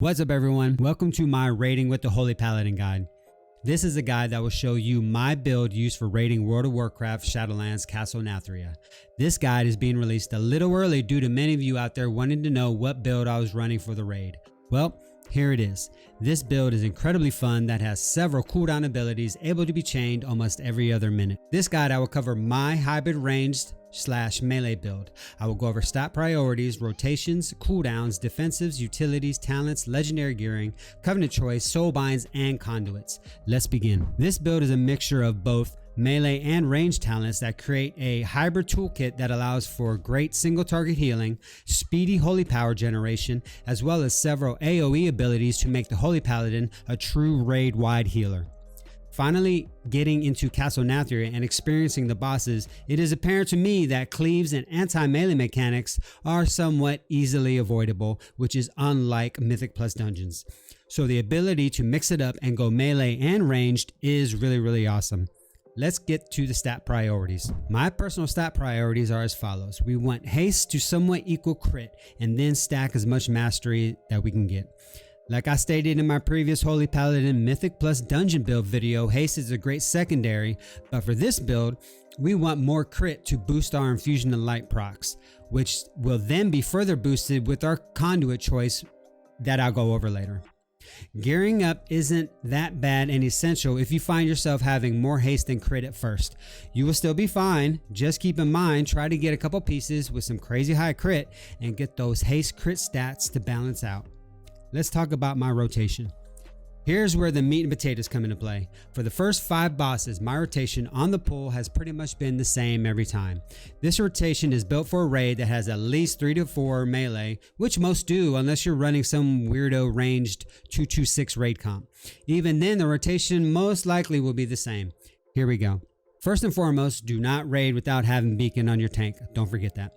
What's up everyone, welcome to my raiding with the Holy Paladin guide. This is a guide that will show you my build used for raiding World of Warcraft Shadowlands Castle Nathria. This guide is being released a little early due to many of you out there wanting to know what build I was running for the raid. Well, here it is. This build is incredibly fun that has several cooldown abilities able to be chained almost every other minute. This guide I will cover my hybrid ranged / melee build. I will go over stat priorities, rotations, cooldowns, defensives, utilities, talents, legendary gearing, covenant choice, soulbinds, and conduits. Let's begin. This build is a mixture of both melee and range talents that create a hybrid toolkit that allows for great single target healing, speedy holy power generation, as well as several AoE abilities to make the Holy Paladin a true raid-wide healer. Finally, getting into Castle Nathria and experiencing the bosses, it is apparent to me that cleaves and anti-melee mechanics are somewhat easily avoidable, which is unlike Mythic Plus dungeons. So the ability to mix it up and go melee and ranged is really awesome. Let's get to the stat priorities. My personal stat priorities are as follows. We want haste to somewhat equal crit and then stack as much mastery that we can get. Like I stated in my previous Holy Paladin Mythic Plus dungeon build video, haste is a great secondary, but for this build, we want more crit to boost our infusion of light procs, which will then be further boosted with our conduit choice that I'll go over later. Gearing up isn't that bad and essential if you find yourself having more haste than crit at first. You will still be fine, just keep in mind, try to get a couple pieces with some crazy high crit and get those haste crit stats to balance out. Let's talk about my rotation. Here's where the meat and potatoes come into play. For the first 5 bosses, my rotation on the pool has pretty much been the same every time. This rotation is built for a raid that has at least 3 to 4 melee, which most do unless you're running some weirdo ranged 226 raid comp. Even then, the rotation most likely will be the same. Here we go. First and foremost, do not raid without having beacon on your tank. Don't forget that.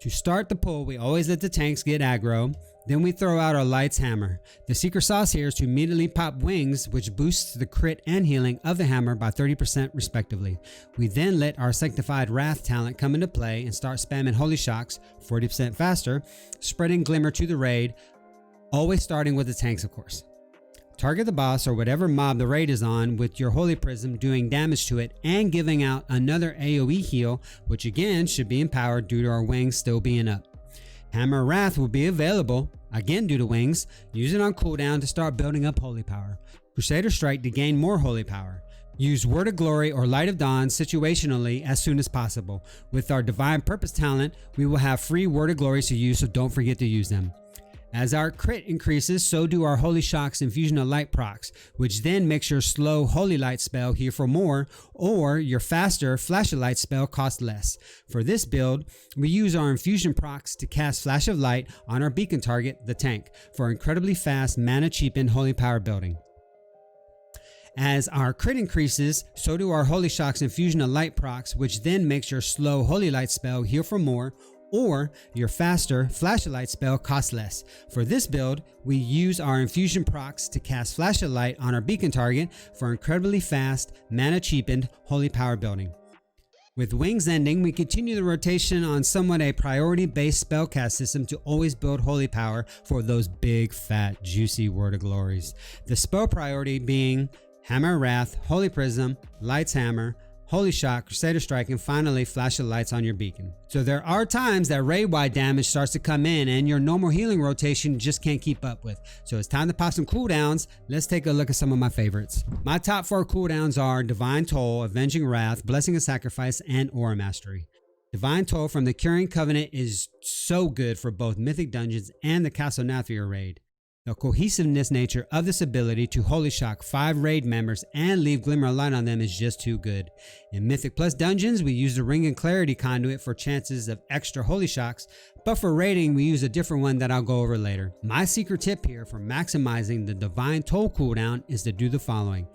To start the pull, we always let the tanks get aggro, then we throw out our lights hammer. The secret sauce here is to immediately pop wings, which boosts the crit and healing of the hammer by 30% respectively. We then let our sanctified wrath talent come into play and start spamming holy shocks 40% faster, spreading glimmer to the raid, always starting with the tanks of course. Target the boss or whatever mob the raid is on with your holy prism, doing damage to it and giving out another AoE heal, which again should be empowered due to our wings still being up. Hammer Wrath will be available, again due to wings. Use it on cooldown to start building up holy power. Crusader Strike to gain more holy power. Use Word of Glory or Light of Dawn situationally as soon as possible. With our Divine Purpose talent, we will have free Word of Glory to use, so don't forget to use them. As our crit increases, so do our Holy Shocks Infusion of Light procs, which then makes your slow Holy Light spell here for more, or your faster Flash of Light spell cost less. For this build, we use our Infusion procs to cast Flash of Light on our beacon target, the tank, for incredibly fast mana cheapened holy power building. As our crit increases, so do our Holy Shocks Infusion of Light procs, which then makes your slow Holy Light spell heal for more, or your faster Flash of Light spell costs less. For this build, we use our infusion procs to cast Flash of Light on our beacon target for incredibly fast, mana cheapened holy power building. With wings ending, we continue the rotation on somewhat a priority based spellcast system to always build holy power for those big fat juicy Word of Glories. The spell priority being Hammer Wrath, Holy Prism, Lights Hammer, Holy Shock, Crusader Strike, and finally Flash of Lights on your beacon. So there are times that raid-wide damage starts to come in and your normal healing rotation just can't keep up with. So it's time to pop some cooldowns. Let's take a look at some of my favorites. My top 4 cooldowns are Divine Toll, Avenging Wrath, Blessing of Sacrifice, and Aura Mastery. Divine Toll from the Curing Covenant is so good for both Mythic Dungeons and the Castle Nathria raid. The cohesiveness nature of this ability to Holy Shock 5 raid members and leave Glimmer of Light on them is just too good. In Mythic Plus Dungeons, we use the Ring and Clarity conduit for chances of extra Holy Shocks, but for raiding, we use a different one that I'll go over later. My secret tip here for maximizing the Divine Toll cooldown is to do the following.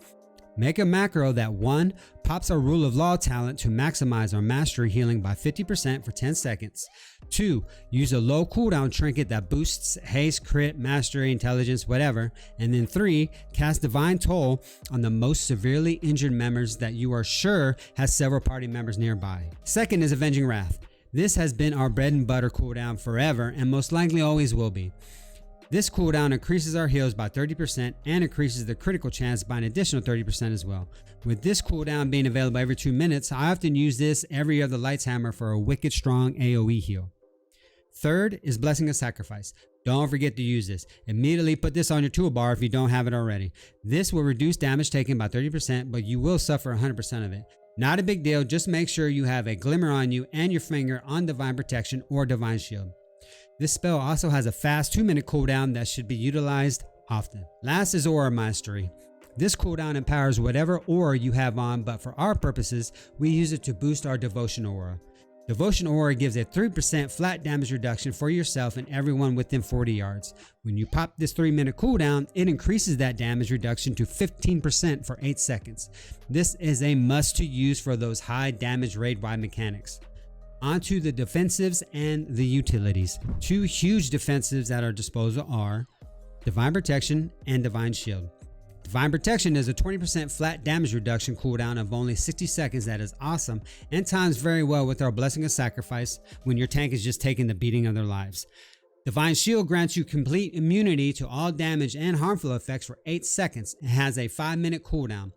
Make a macro that 1. Pops our Rule of Law talent to maximize our mastery healing by 50% for 10 seconds. 2. Use a low cooldown trinket that boosts haste, crit, mastery, intelligence, whatever. And then 3. Cast Divine Toll on the most severely injured members that you are sure has several party members nearby. Second is Avenging Wrath. This has been our bread and butter cooldown forever and most likely always will be. This cooldown increases our heals by 30% and increases the critical chance by an additional 30% as well. With this cooldown being available every 2 minutes, I often use this every other Lights Hammer for a wicked strong AoE heal. Third is Blessing of Sacrifice. Don't forget to use this. Immediately put this on your toolbar if you don't have it already. This will reduce damage taken by 30%, but you will suffer 100% of it. Not a big deal, just make sure you have a Glimmer on you and your finger on Divine Protection or Divine Shield. This spell also has a fast 2-minute cooldown that should be utilized often. Last is Aura Mastery. This cooldown empowers whatever aura you have on, but for our purposes, we use it to boost our Devotion Aura. Devotion Aura gives a 3% flat damage reduction for yourself and everyone within 40 yards. When you pop this 3-minute cooldown, it increases that damage reduction to 15% for 8 seconds. This is a must to use for those high damage raid-wide mechanics. Onto the defensives and the utilities. 2 huge defensives at our disposal are Divine Protection and Divine Shield. Divine Protection is a 20% flat damage reduction cooldown of only 60 seconds that is awesome and times very well with our Blessing of Sacrifice when your tank is just taking the beating of their lives. Divine Shield grants you complete immunity to all damage and harmful effects for 8 seconds and has a 5-minute cooldown.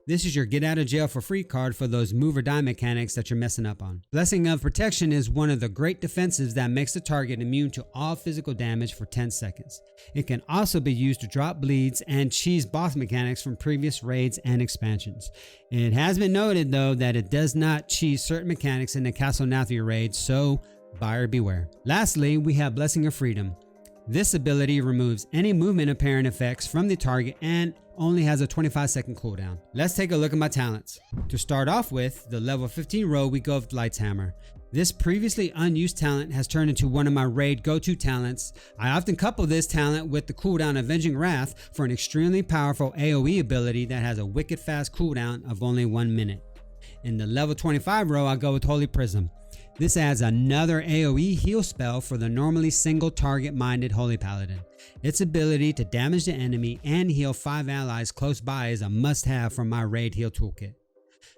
This is your get out of jail for free card for those move or die mechanics that you're messing up on. Blessing of Protection is one of the great defensives that makes the target immune to all physical damage for 10 seconds. It can also be used to drop bleeds and cheese boss mechanics from previous raids and expansions. It has been noted though that it does not cheese certain mechanics in the Castle Nathria raid, so buyer beware. Lastly, we have Blessing of Freedom. This ability removes any movement apparent effects from the target and only has a 25-second cooldown. Let's take a look at my talents. To start off with, the level 15 row, we go with Lights Hammer. This previously unused talent has turned into one of my raid go-to talents. I often couple this talent with the cooldown Avenging Wrath for an extremely powerful AoE ability that has a wicked fast cooldown of only 1 minute. In the level 25 row, I go with Holy Prism. This adds another AoE heal spell for the normally single target minded Holy Paladin. Its ability to damage the enemy and heal 5 allies close by is a must have from my raid heal toolkit.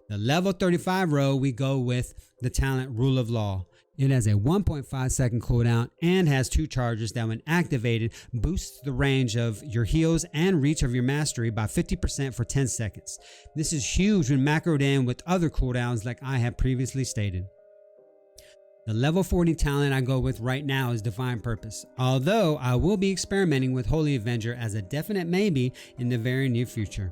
The level 35 row, we go with the talent Rule of Law. It has a 1.5 second cooldown and has 2 charges that when activated boosts the range of your heals and reach of your mastery by 50% for 10 seconds. This is huge when macroed in with other cooldowns like I have previously stated. The level 40 talent I go with right now is Divine Purpose, although I will be experimenting with Holy Avenger as a definite maybe in the very near future.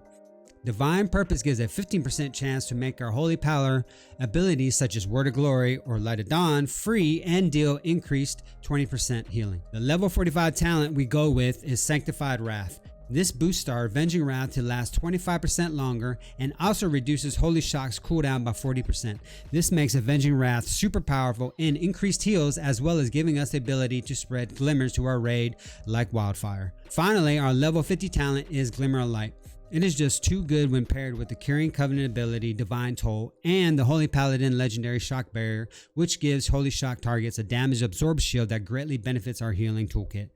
Divine Purpose gives a 15% chance to make our Holy Power abilities such as Word of Glory or Light of Dawn free and deal increased 20% healing. The level 45 talent we go with is Sanctified Wrath. This boosts our Avenging Wrath to last 25% longer and also reduces Holy Shock's cooldown by 40%. This makes Avenging Wrath super powerful in increased heals as well as giving us the ability to spread glimmers to our raid like wildfire. Finally, our level 50 talent is Glimmer of Light. It is just too good when paired with the Carrying Covenant ability Divine Toll and the Holy Paladin legendary Shock Barrier, which gives Holy Shock targets a damage absorb shield that greatly benefits our healing toolkit.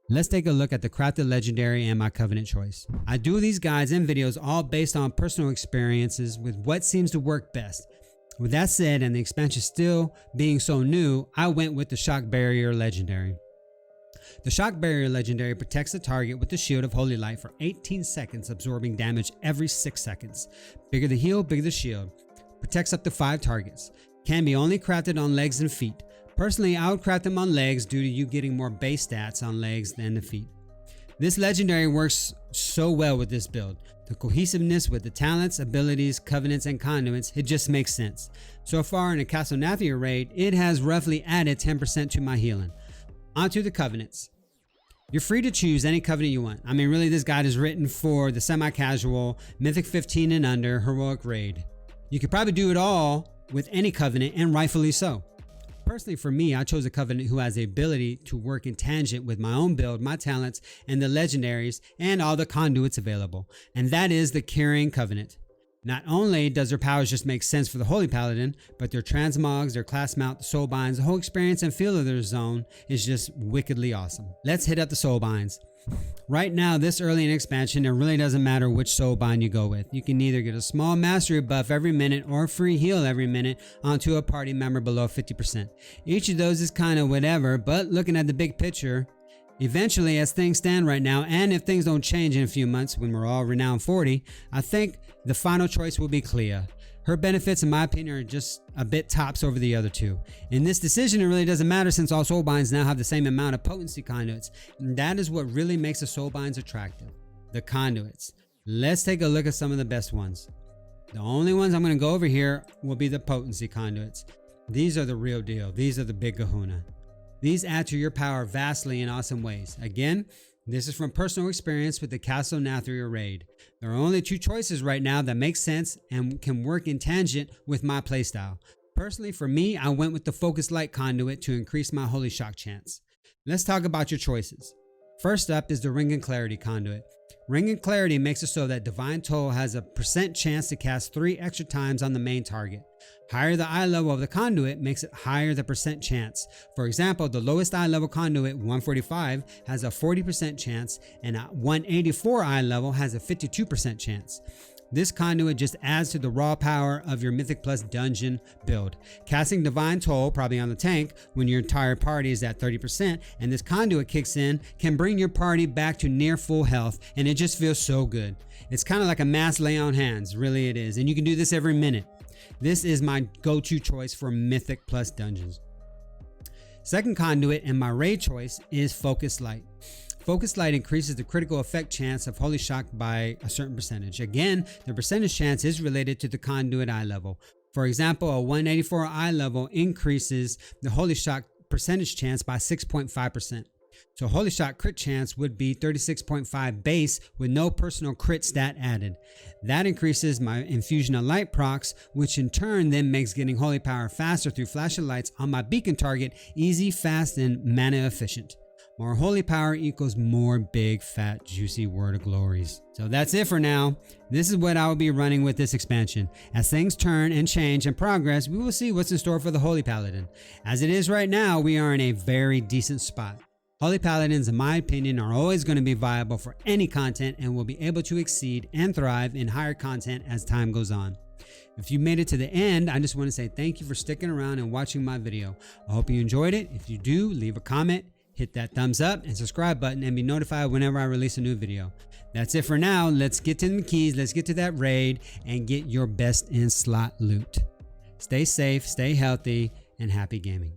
Let's take a look at the crafted legendary and my covenant choice. I do these guides and videos all based on personal experiences with what seems to work best. With that said, and the expansion still being so new, I went with the Shock Barrier legendary. The Shock Barrier legendary protects the target with the shield of Holy Light for 18 seconds, absorbing damage every 6 seconds. Bigger the heal, bigger the shield. Protects up to 5 targets. Can be only crafted on legs and feet. Personally, I would craft them on legs due to you getting more base stats on legs than the feet. This legendary works so well with this build. The cohesiveness with the talents, abilities, covenants, and conduits, it just makes sense. So far in the Castle Nathria raid, it has roughly added 10% to my healing. Onto the covenants. You're free to choose any covenant you want. I mean, really, this guide is written for the semi-casual, Mythic 15 and under, heroic raid. You could probably do it all with any covenant, and rightfully so. Personally, for me, I chose a covenant who has the ability to work in tangent with my own build, my talents, and the legendaries, and all the conduits available. And that is the Carrying Covenant. Not only does their powers just make sense for the Holy Paladin, but their transmogs, their class mount, the Soulbinds, the whole experience and feel of their zone is just wickedly awesome. Let's hit up the Soulbinds. Right now, this early in expansion, it really doesn't matter which Soulbind you go with. You can either get a small mastery buff every minute or a free heal every minute onto a party member below 50%. Each of those is kind of whatever, but looking at the big picture, Eventually, as things stand right now, and if things don't change in a few months when we're all renowned 40, I think the final choice will be Clea. Her benefits, in my opinion, are just a bit tops over the other two. In this decision, it really doesn't matter since all Soulbinds now have the same amount of potency conduits, and that is what really makes the Soulbinds attractive. The conduits. Let's take a look at some of the best ones. The only ones I'm going to go over here will be the potency conduits. These are the real deal. These are the big kahuna. These add to your power vastly in awesome ways. Again, this is from personal experience with the Castle Nathria raid. There are only two choices right now that make sense and can work in tangent with my playstyle. Personally, for me, I went with the Focus Light conduit to increase my Holy Shock chance. Let's talk about your choices. First up is the Ring and Clarity conduit. Ring and Clarity makes it so that Divine Toll has a % chance to cast 3 extra times on the main target. Higher the eye level of the conduit makes it higher the % chance. For example, the lowest eye level conduit, 145, has a 40% chance, and a 184 eye level has a 52% chance. This conduit just adds to the raw power of your Mythic Plus dungeon build. Casting Divine Toll, probably on the tank, when your entire party is at 30%, and this conduit kicks in, can bring your party back to near full health, and it just feels so good. It's kind of like a mass lay on hands, really it is, and you can do this every minute. This is my go-to choice for Mythic Plus dungeons. Second conduit and my raid choice is Focus Light. Focus Light increases the critical effect chance of Holy Shock by a certain percentage. Again, the percentage chance is related to the conduit eye level. For example, a 184 eye level increases the Holy Shock percentage chance by 6.5%. So Holy Shock crit chance would be 36.5 base with no personal crit stat added. That increases my Infusion of Light procs, which in turn then makes getting Holy Power faster through Flash of Lights on my beacon target easy, fast, and mana efficient. More Holy Power equals more big, fat, juicy Word of Glories. So that's it for now. This is what I will be running with this expansion. As things turn and change and progress, we will see what's in store for the Holy Paladin. As it is right now, we are in a very decent spot. Holy Paladins, in my opinion, are always going to be viable for any content and will be able to exceed and thrive in higher content as time goes on. If you made it to the end, I just want to say thank you for sticking around and watching my video. I hope you enjoyed it. If you do, leave a comment, hit that thumbs up and subscribe button, and be notified whenever I release a new video. That's it for now. Let's get to the keys. Let's get to that raid and get your best in slot loot. Stay safe, stay healthy, and happy gaming.